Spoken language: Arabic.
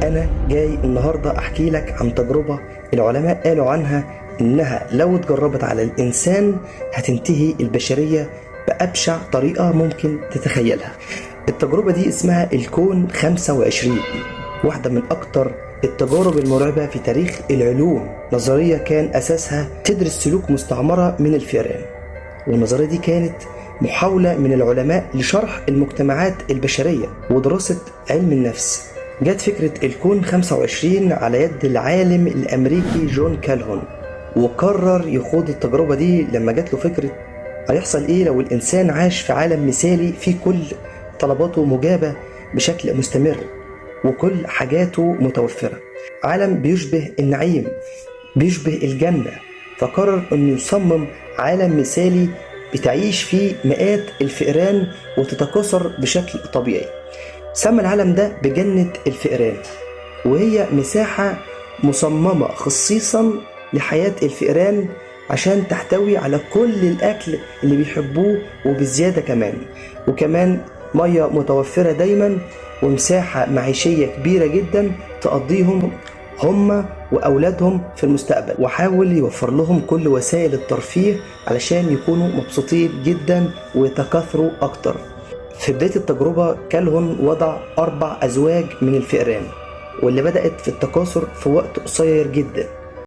أنا جاي النهاردة أحكي لك عن تجربة العلماء قالوا عنها إنها لو اتجربت على الإنسان هتنتهي البشرية بأبشع طريقة ممكن تتخيلها. التجربة دي اسمها الكون 25، واحدة من أكتر التجارب المرعبة في تاريخ العلوم. نظرية كان أساسها تدرس سلوك مستعمرة من الفئران، والنظرية دي كانت محاولة من العلماء لشرح المجتمعات البشرية ودراسة علم النفس. جت فكرة الكون 25 على يد العالم الأمريكي جون كالهون، وقرر يخوض التجربة دي لما جت له فكرة هيحصل إيه لو الإنسان عاش في عالم مثالي فيه كل طلباته مجابة بشكل مستمر وكل حاجاته متوفرة، عالم بيشبه النعيم، بيشبه الجنة. فقرر أنه يصمم عالم مثالي بتعيش فيه مئات الفئران وتتكاثر بشكل طبيعي. سمى العالم ده بجنة الفئران، وهي مساحة مصممة خصيصا لحياة الفئران عشان تحتوي على كل الأكل اللي بيحبوه وبزيادة كمان، وكمان مية متوفرة دايما، ومساحة معيشية كبيرة جدا تقضيهم هم وأولادهم في المستقبل. وحاول يوفر لهم كل وسائل الترفيه علشان يكونوا مبسوطين جدا ويتكاثروا أكتر. في بداية التجربة كالهون وضع 4 أزواج من الفئران، واللي بدأت في التكاثر في وقت قصير جدا.